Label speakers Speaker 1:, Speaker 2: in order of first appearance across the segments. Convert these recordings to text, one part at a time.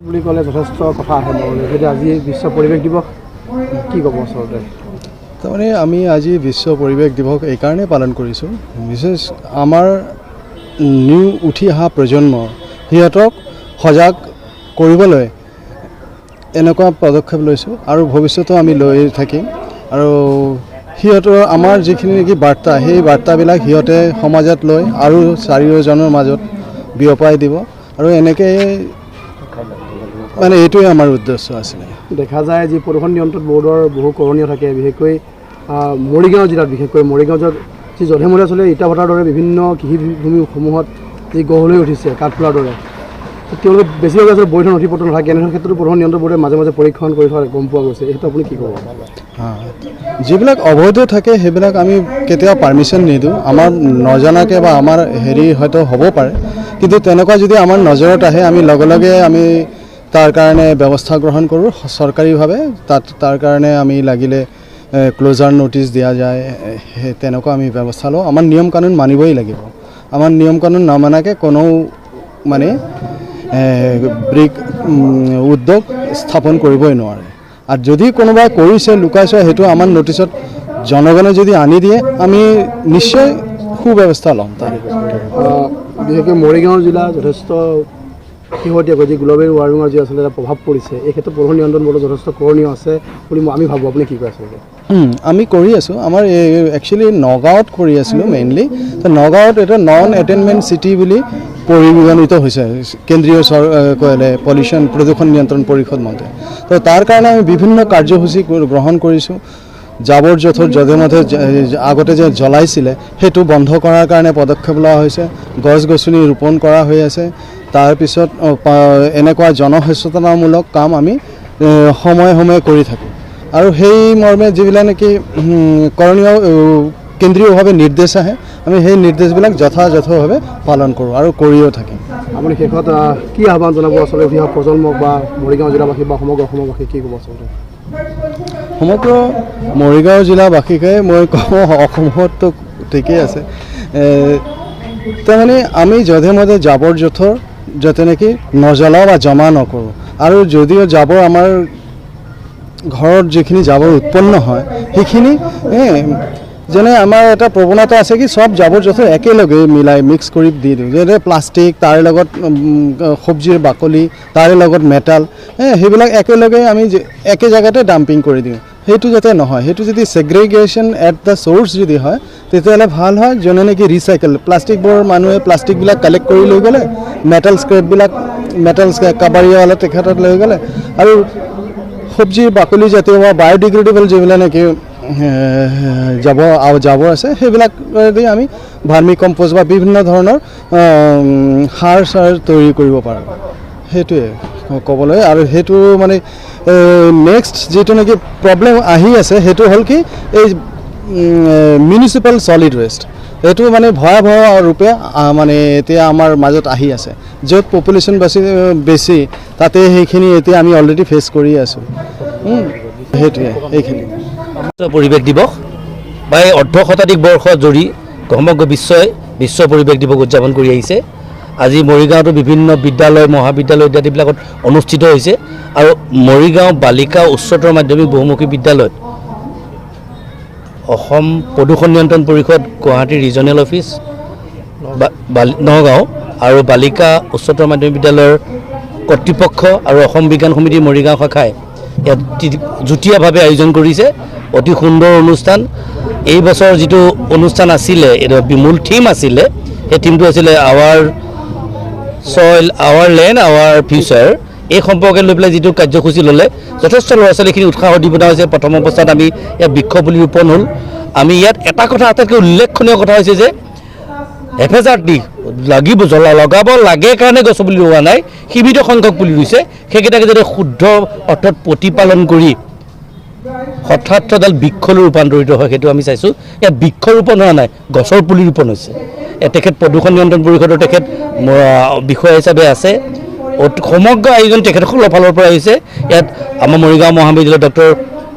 Speaker 1: বুলি ক'লে যথেষ্ট কথা আহে মনলৈ। যদি আজি বিশ্ব পৰিৱেশ দিৱস কি ক'ব আচলতে?
Speaker 2: তাৰমানে আমি আজি বিশ্ব পৰিৱেশ দিৱস এইকাৰণেই পালন কৰিছোঁ, বিশেষ আমাৰ নিউ উঠি অহা প্ৰজন্ম সিহঁতক সজাগ কৰিবলৈ এনেকুৱা পদক্ষেপ লৈছোঁ আৰু ভৱিষ্যতেও আমি লৈ থাকিম। আৰু সিহঁতৰ আমাৰ যিখিনি নেকি বাৰ্তা, সেই বাৰ্তাবিলাক সিহঁতে সমাজত লৈ আৰু চাৰিওজনৰ মাজত বিয়পাই দিব আৰু এনেকৈ মানে এইটোৱে আমাৰ উদ্দেশ্য আছিলে।
Speaker 1: দেখা যায় যি প্ৰদূষণ নিয়ন্ত্ৰণ বৰ্ডৰ বহু কৰণীয় থাকে, বিশেষকৈ মৰিগাঁও জিলাত, বিশেষকৈ মৰিগাঁও জিলাত যি যধে মধে চলে ইটা ভাটাৰ দৰে বিভিন্ন কৃষিভূমিসমূহত যি গঢ় লৈ উঠিছে কাঠফুলাৰ দৰে, তেওঁলোকে বেছিভাগ আচলতে বৈধ নথি পত্ৰ নাথাকে। এনেকুৱা ক্ষেত্ৰতো প্ৰদূষণ নিয়ন্ত্ৰণ বৰ্ডে মাজে মাজে পৰীক্ষণ কৰি থকা গম পোৱা গৈছে। সেইটো আপুনি কি ক'ব?
Speaker 2: যিবিলাক অবৈধ থাকে সেইবিলাক আমি কেতিয়াও পাৰ্মিশ্যন নিদিওঁ। আমাৰ নজনাকৈ বা আমাৰ হয়তো হ'ব পাৰে, কিন্তু তেনেকুৱা যদি আমাৰ নজৰত আহে আমি লগে লগে আমি তাৰ কাৰণে ব্যৱস্থা গ্ৰহণ কৰোঁ চৰকাৰীভাৱে। তাৰ কাৰণে আমি লাগিলে ক্ল'জাৰ ন'টিছ দিয়া যায়, সেই তেনেকুৱা আমি ব্যৱস্থা লওঁ। আমাৰ নিয়ম কানুন মানিবই লাগিব। আমাৰ নিয়ম কানুন নামানাকৈ কোনো মানে ব্ৰিক উদ্যোগ স্থাপন কৰিবই নোৱাৰে। আৰু যদি কোনোবাই কৰিছে লুকাইছে, সেইটো আমাৰ ন'টিছত জনগণে যদি আনি দিয়ে আমি নিশ্চয় সুব্যৱস্থা ল'ম। তাৰ
Speaker 1: বিশেষকৈ মৰিগাঁও জিলা যথেষ্ট শেহতীয়াকৈ যি গ্ল'বেল ৱাৰ্মিঙৰ যি আচলতে এটা প্ৰভাৱ পৰিছে, এই ক্ষেত্ৰত প্ৰদূষণ নিয়ন্ত্ৰণ বৰ্ডৰ যথেষ্ট কৰণীয় আছে বুলি আমি ভাবোঁ। আপুনি কি কয় আচলতে?
Speaker 2: আমি কৰি আছোঁ। আমাৰ একচুৱেলি নগাঁৱত কৰি আছিলোঁ মেইনলি। তো নগাঁৱত এটা নন এটেইনমেণ্ট চিটি বুলি পৰিগণিত হৈছে কেন্দ্ৰীয় পলিউশ্যন প্ৰদূষণ নিয়ন্ত্ৰণ পৰিষদ মতে। তো তাৰ কাৰণে আমি বিভিন্ন কাৰ্যসূচী গ্ৰহণ কৰিছোঁ। জাবৰ জোঁথৰ যধে মধে আগতে যে জ্বলাইছিলে সেইটো বন্ধ কৰাৰ কাৰণে পদক্ষেপ লোৱা হৈছে। গছ গছনি ৰোপণ কৰা হৈ আছে। তাৰপিছত এনেকুৱা জনসচেতনামূলক কাম আমি সময়ে সময়ে কৰি থাকোঁ। আৰু সেই মৰ্মে যিবিলাক নেকি কৰণীয় কেন্দ্ৰীয়ভাৱে নিৰ্দেশ আহে, আমি সেই নিৰ্দেশবিলাক যথাযথভাৱে পালন কৰোঁ আৰু কৰিও থাকিম।
Speaker 1: আপুনি শেষত কি আহ্বান জনাব আচলতে অভিভাৱক প্ৰজন্মক বা মৰিগাঁও জিলাবাসী বা সমগ্ৰ অসমবাসীক কি ক'ব আচলতে?
Speaker 2: সমগ্ৰ মৰিগাঁও জিলাবাসীকে মই কওঁ, অসমতো ঠিকেই আছে, তাৰমানে আমি যধে মধে জাবৰ জোঁথৰ যাতে নেকি নজ্বলাওঁ বা জমা নকৰোঁ। আৰু যদিও জাবৰ আমাৰ ঘৰত যিখিনি জাবৰ উৎপন্ন হয় সেইখিনি যেনে আমাৰ এটা প্ৰৱণতা আছে কি চব জাবৰ জোঁথৰ একেলগে মিলাই মিক্স কৰি দি দিওঁ। যেনে প্লাষ্টিক, তাৰ লগত চব্জিৰ বাকলি, তাৰে লগত মেটাল, সেইবিলাক একেলগে আমি একে জেগাতে ডাম্পিং কৰি দিওঁ। সেইটো যাতে নহয়, সেইটো যদি ছেগ্ৰিগেশ্যন এট দ্য চ'ৰ্চ যদি হয় তেতিয়াহ'লে ভাল হয়। যেনে নেকি ৰিচাইকেল প্লাষ্টিকবোৰ মানুহে প্লাষ্টিকবিলাক কালেক্ট কৰি লৈ গ'লে, মেটেল স্ক্ৰেপবিলাক কাবাৰীৱালা তেখেতত লৈ গ'লে, আৰু চব্জিৰ বাকলি জাতীয় বা বায়'ডিগ্ৰেডেবল যিবিলাক নেকি জাবৰ আছে সেইবিলাকেদি আমি ভাৰ্মি কম্প'ষ্ট বা বিভিন্ন ধৰণৰ সাৰ তৈয়াৰ কৰিব পাৰোঁ। সেইটোৱে ক'বলৈ। আৰু সেইটো মানে নেক্সট যিটো নেকি প্ৰব্লেম আহি আছে সেইটো হ'ল কি এই মিউনিচিপেল ছলিড ৱেষ্ট। এইটো মানে ভয়াৱহ ৰূপে মানে এতিয়া আমাৰ মাজত আহি আছে। য'ত পপুলেশ্যন বেছি তাতে সেইখিনি এতিয়া আমি অলৰেডি ফেচ কৰি আছোঁ। সেইটোৱে এইখিনি
Speaker 3: পৰিৱেশ দিৱস বা এই অৰ্ধশতাধিক বৰ্ষ জুৰি সমগ্ৰ বিশ্বই বিশ্ব পৰিৱেশ দিৱস উদযাপন কৰি আহিছে। আজি মৰিগাঁৱতো বিভিন্ন বিদ্যালয় মহাবিদ্যালয় ইত্যাদিবিলাকত অনুষ্ঠিত হৈছে। আৰু মৰিগাঁও বালিকা উচ্চতৰ মাধ্যমিক বহুমুখী বিদ্যালয়ত অসম প্ৰদূষণ নিয়ন্ত্ৰণ পৰিষদ গুৱাহাটী ৰিজনেল অফিচ নগাঁও আৰু বালিকা উচ্চতৰ মাধ্যমিক বিদ্যালয়ৰ কৰ্তৃপক্ষ আৰু অসম বিজ্ঞান সমিতি মৰিগাঁও শাখাই ইয়াত যুটীয়াভাৱে আয়োজন কৰিছে। অতি সুন্দৰ অনুষ্ঠান। এই বছৰ যিটো অনুষ্ঠান আছিলে, মূল থিম আছিলে, সেই থিমটো আছিলে our soil, our land, our future. এই সম্পৰ্কে লৈ পেলাই যিটো কাৰ্যসূচী ল'লে যথেষ্ট ল'ৰা ছোৱালীখিনি উৎসাহ দি পঠা হৈছে। প্ৰথম অৱস্থাত আমি ইয়াত বৃক্ষপুলি ৰোপণ হ'ল। আমি ইয়াত এটা কথা আটাইতকৈ উল্লেখনীয় কথা হৈছে যে এফেজাৰ দি লগাব লাগে কাৰণে গছ পুলি ৰোৱা নাই, সীমিত সংখ্যক পুলি ৰুইছে। সেইকেইটাকে যদি শুদ্ধ অৰ্থত প্ৰতিপালন কৰি হঠাৎডাল বৃক্ষলৈ ৰূপান্তৰিত হয় সেইটো আমি চাইছোঁ। ইয়াত বৃক্ষ ৰোপণ হোৱা নাই, গছৰ পুলি ৰোপণ হৈছে। তেখেত প্ৰদূষণ নিয়ন্ত্ৰণ পৰিষদৰ তেখেত বিষয়া হিচাপে আছে। সমগ্ৰ আয়োজন তেখেতসকলৰ ফালৰ পৰা হৈছে। ইয়াত আমাৰ মৰিগাঁও মহাবিদ্যালয়ৰ ডক্টৰ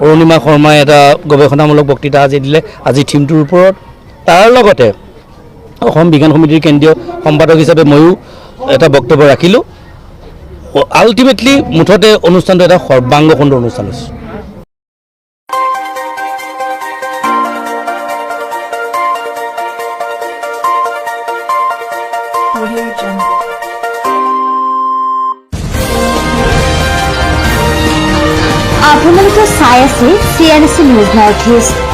Speaker 3: অৰুণিমা শৰ্মাই এটা গৱেষণামূলক বক্তৃতা আজি দিলে আজি থিমটোৰ ওপৰত। তাৰ লগতে অসম বিজ্ঞান সমিতিৰ কেন্দ্ৰীয় সম্পাদক হিচাপে ময়ো এটা বক্তব্য ৰাখিলোঁ। আল্টিমেটলি মুঠতে অনুষ্ঠানটো এটা সৰ্বাংগ সুন্দৰ অনুষ্ঠান হৈছে।
Speaker 4: আপোনালোকে চাই আছে CNC নিউজ নৰ্থ ইষ্ট।